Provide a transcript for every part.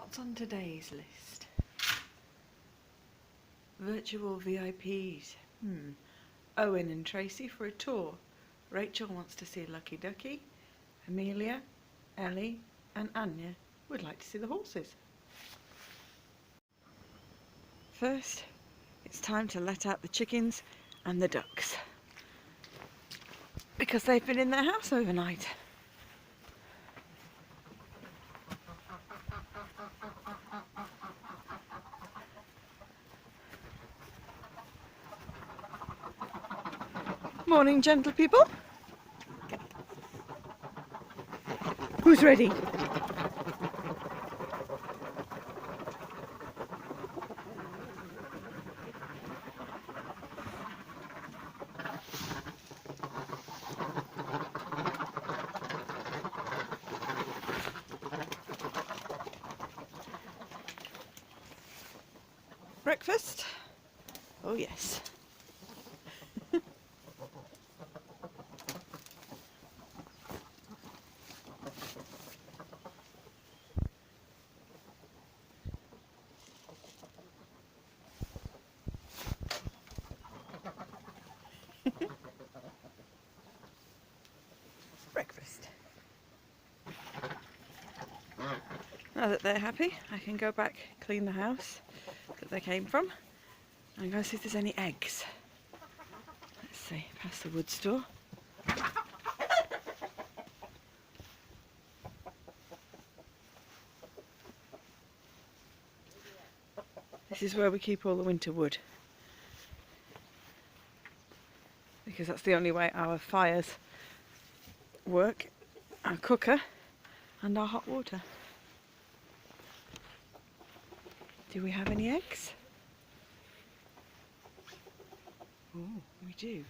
What's on today's list? Virtual VIPs. Owen and Tracy for a tour. Rachel wants to see Lucky Ducky. Amelia, Ellie and Anya would like to see the horses. First, it's time to let out the chickens and the ducks because they've been in their house overnight. Morning, gentle people. Who's ready? Breakfast? Oh yes. Breakfast. Now that they're happy, I can go back, clean the house that they came from, and go see if there's any eggs. Let's see, past the wood store. This is where we keep all the winter wood, because that's the only way our fires work, our cooker and our hot water. Do we have any eggs? Oh, we do,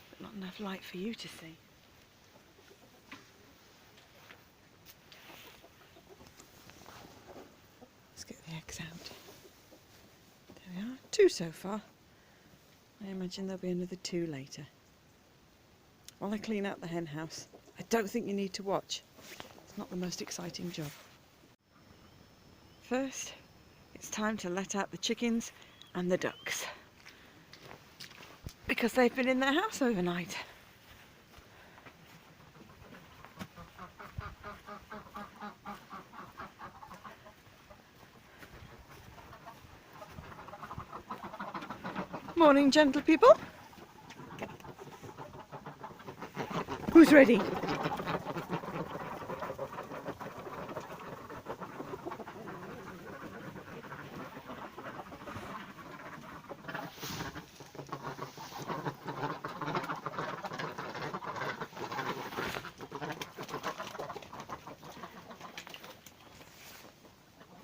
but not enough light for you to see. Let's get the eggs out. There we are, 2 so far. I imagine there'll be another 2 later. While I clean out the hen house, I don't think you need to watch. It's not the most exciting job. First, it's time to let out the chickens and the ducks because they've been in their house overnight. Morning, gentle people. Who's ready?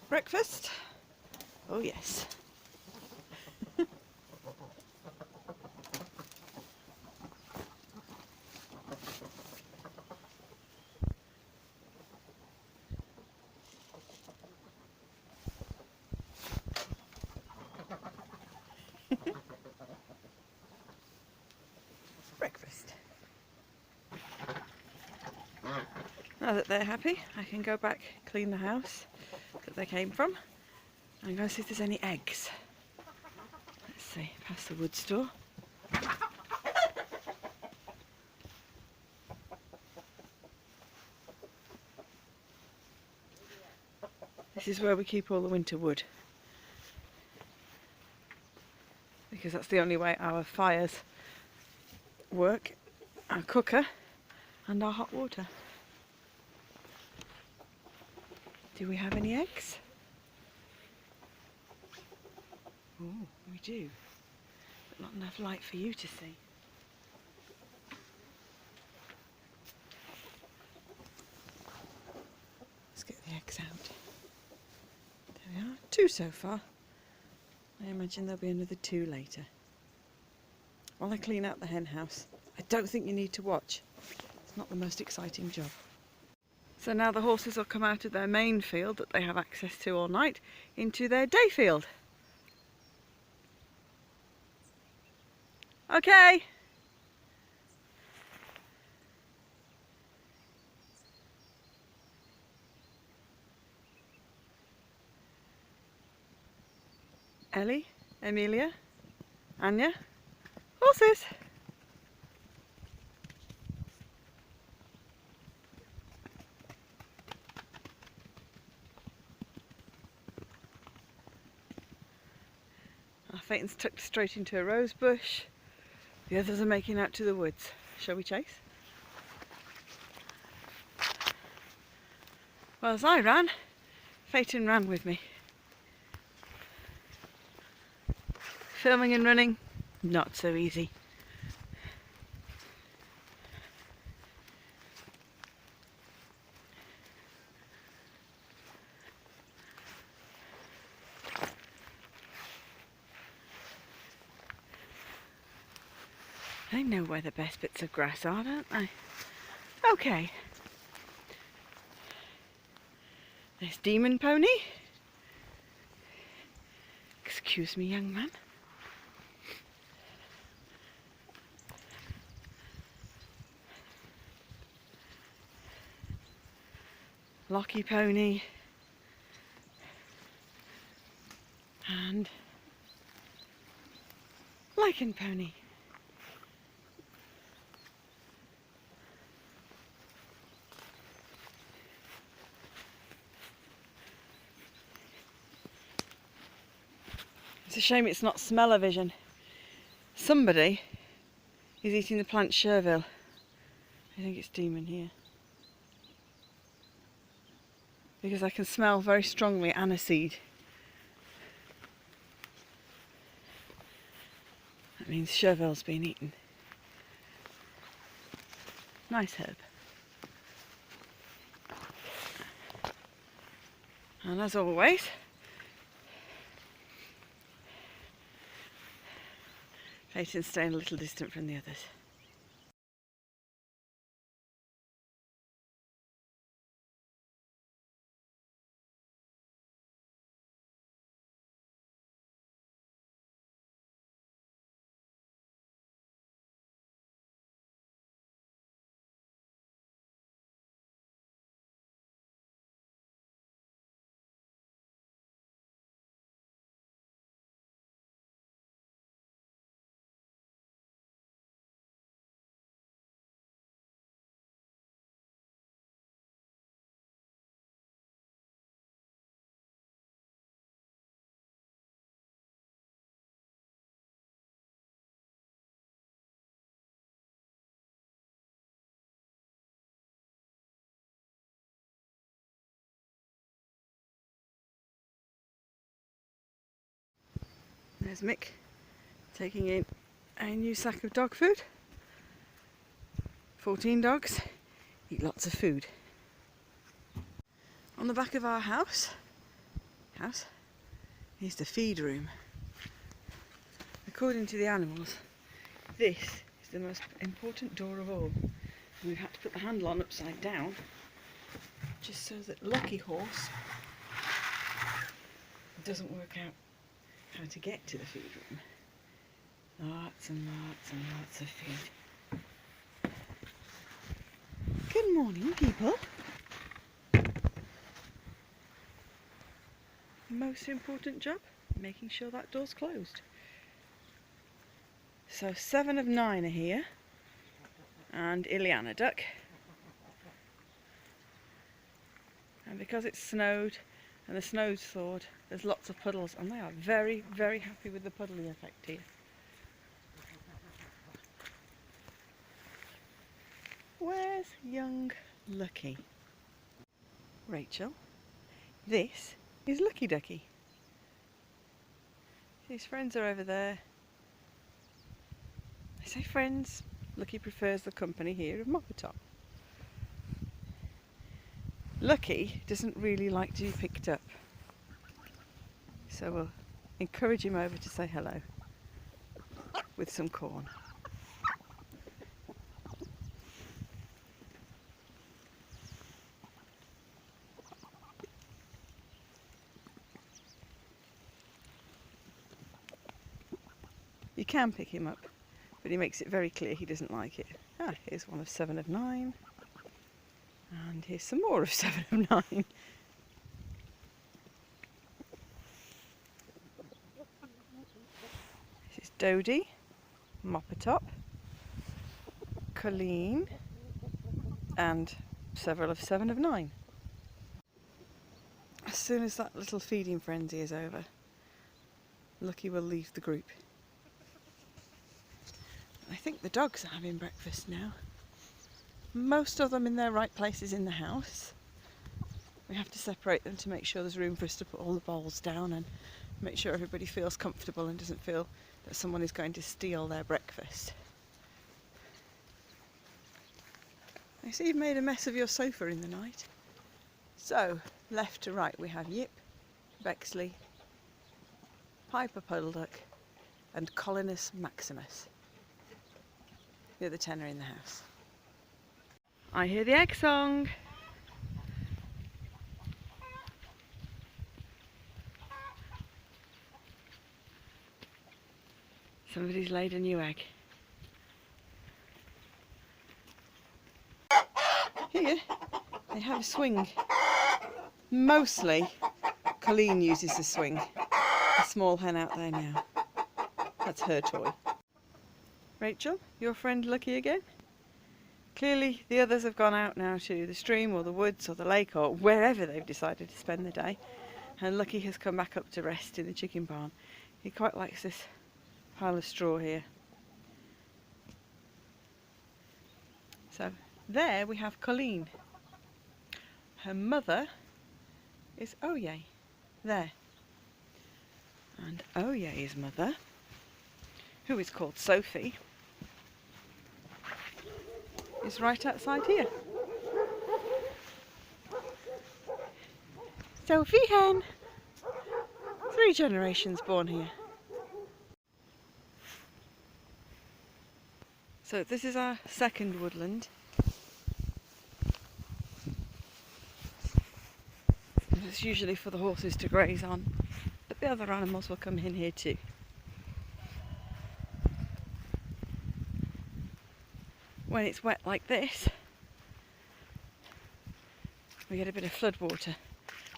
Breakfast? Oh yes. Breakfast. Now that they're happy, I can go back, clean the house that they came from, and go see if there's any eggs. Let's see, past the wood store. This is where we keep all the winter wood, because that's the only way our fires work, our cooker and our hot water. Do we have any eggs? Oh, we do, but not enough light for you to see. Let's get the eggs out. There we are, 2 so far. I imagine there'll be another 2 later. While I clean out the hen house, I don't think you need to watch. It's not the most exciting job. So now the horses will come out of their main field that they have access to all night into their day field. Okay. Ellie, Amelia, Anya, horses. Our Phaeton's tucked straight into a rose bush. The others are making out to the woods. Shall we chase? Well, as I ran, Phaeton ran with me. Filming and running, not so easy. They know where the best bits of grass are, don't they? Okay. There's Demon Pony. Excuse me, young man. Locky Pony. And Lichen Pony. It's a shame it's not smell-o-vision. Somebody is eating the plant Chervil. I think it's Demon here. Because I can smell very strongly aniseed. That means Chervil's been eaten. Nice herb. And as always, Peyton's staying a little distant from the others. There's Mick taking in a new sack of dog food. 14 dogs eat lots of food. On the back of our house is the feed room. According to the animals, this is the most important door of all. And we've had to put the handle on upside down just so that Lucky Horse doesn't work out how to get to the feed room. Lots and lots and lots of feed. Good morning, people. Most important job, making sure that door's closed. So 7 of 9 are here, and Ileana duck. And because it's snowed and the snow's thawed, there's lots of puddles, and they are very, very happy with the puddly effect here. Where's young Lucky? Rachel, this is Lucky Ducky. His friends are over there. I say friends, Lucky prefers the company here of Moppertop. Lucky doesn't really like to be picked up, so we'll encourage him over to say hello with some corn. You can pick him up, but he makes it very clear he doesn't like it. Ah, here's one of 7 of 9. And here's some more of 7 of 9. Dodie, Moppertop, Colleen, and several of 7 of 9. As soon as that little feeding frenzy is over, Lucky will leave the group. I think the dogs are having breakfast now. Most of them in their right places in the house. We have to separate them to make sure there's room for us to put all the bowls down and make sure everybody feels comfortable and doesn't feel that someone is going to steal their breakfast. I see you've made a mess of your sofa in the night. So, left to right we have Yip, Bexley, Piper Puddleduck and Collinus Maximus. The other 10 are in the house. I hear the egg song. Somebody's laid a new egg. Here, they have a swing. Mostly, Colleen uses the swing. A small hen out there now. That's her toy. Rachel, your friend Lucky again? Clearly the others have gone out now to the stream or the woods or the lake or wherever they've decided to spend the day. And Lucky has come back up to rest in the chicken barn. He quite likes this pile of straw here. So there we have Colleen. Her mother is Oye, there. And Oye's mother, who is called Sophie, is right outside here. Sophie hen! 3 generations born here. So this is our second woodland. It's usually for the horses to graze on, but the other animals will come in here too. When it's wet like this, we get a bit of flood water,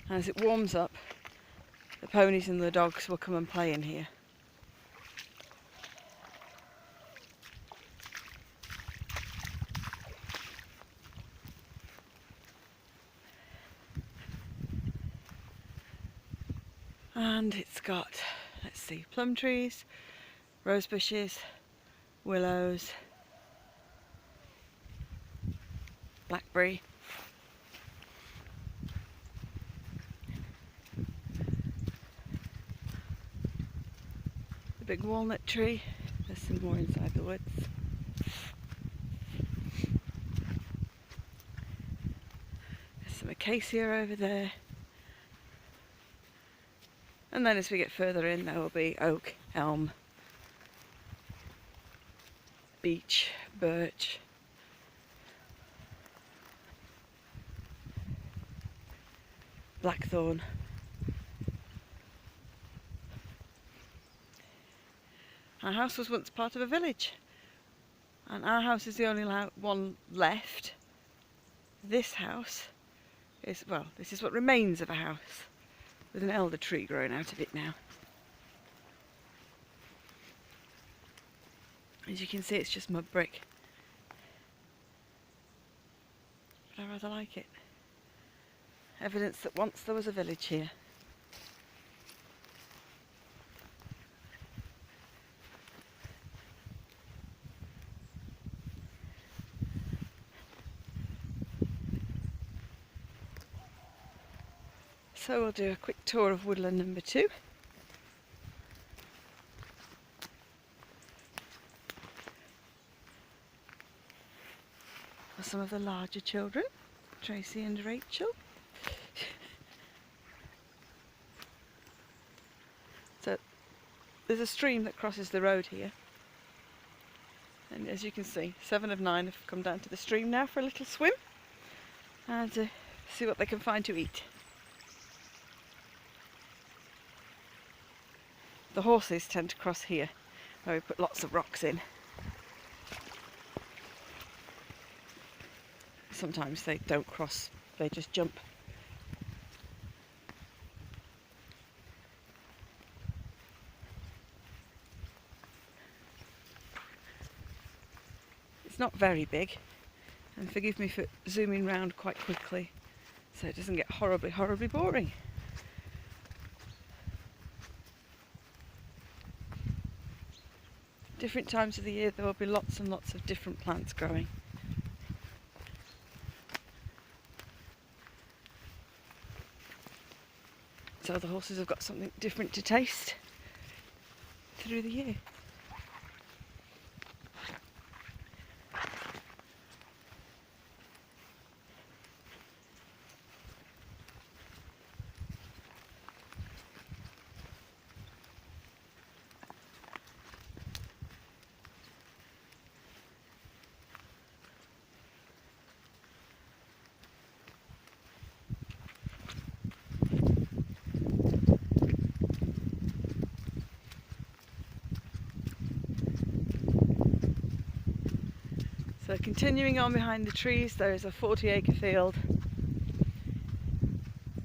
and as it warms up, the ponies and the dogs will come and play in here. And it's got, let's see, plum trees, rose bushes, willows, blackberry, the big walnut tree. There's some more inside the woods. There's some acacia over there. And then as we get further in, there will be oak, elm, beech, birch, blackthorn. Our house was once part of a village, and our house is the only one left. This house is, well, this is what remains of a house, with an elder tree growing out of it now. As you can see, it's just mud brick, but I rather like it. Evidence that once there was a village here. So we'll do a quick tour of woodland number 2. For some of the larger children, Tracy and Rachel. So there's a stream that crosses the road here. And as you can see, 7 of 9 have come down to the stream now for a little swim and to see what they can find to eat. The horses tend to cross here, where we put lots of rocks in. Sometimes they don't cross, they just jump. not very big, and forgive me for zooming round quite quickly so it doesn't get horribly boring. Different times of the year there will be lots and lots of different plants growing. So the horses have got something different to taste through the year. So continuing on behind the trees, there is a 40-acre field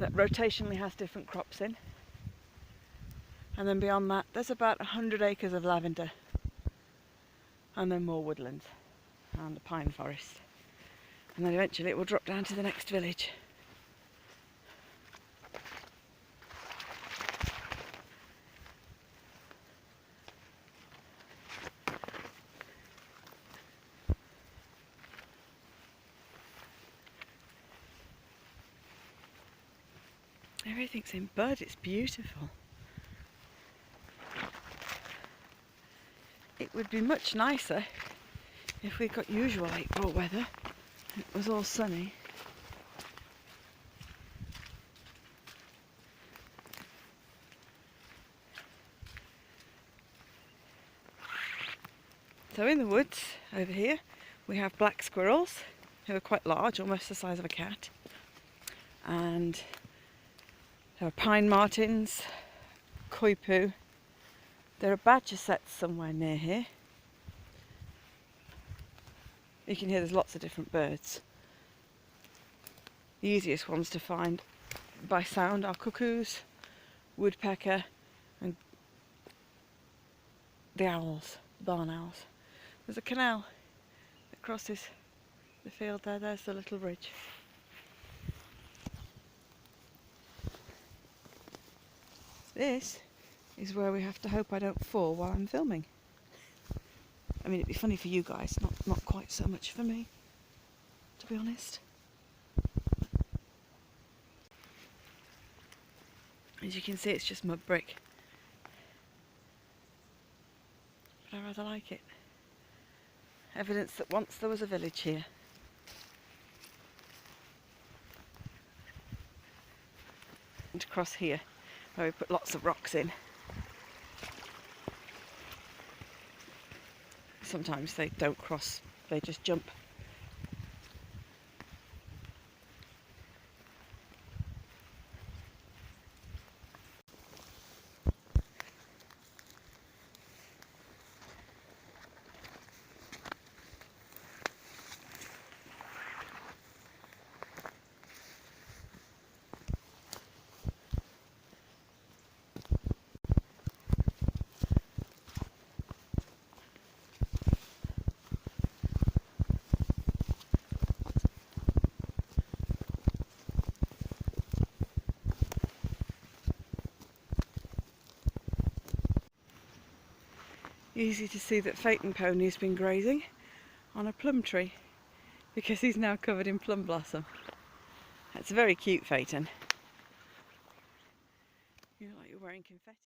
that rotationally has different crops in. And then beyond that, there's about 100 acres of lavender. And then more woodlands and a pine forest. And then eventually it will drop down to the next village. Everything's in bud, it's beautiful. It would be much nicer if we got usual April weather. It was all sunny. So in the woods over here we have black squirrels who are quite large, almost the size of a cat. And there are pine martens, koipu. There are badger sets somewhere near here. You can hear there's lots of different birds. The easiest ones to find by sound are cuckoos, woodpecker and the owls, barn owls. There's a canal that crosses the field there. There's the little bridge. This is where we have to hope I don't fall while I'm filming. I mean, it'd be funny for you guys, not quite so much for me, to be honest. As you can see, it's just mud brick. But I rather like it. Evidence that once there was a village here. And across here, where we put lots of rocks in. Sometimes they don't cross, they just jump. Easy to see that Phaeton Pony's been grazing on a plum tree because he's now covered in plum blossom. That's a very cute Phaeton. You look like you're wearing confetti.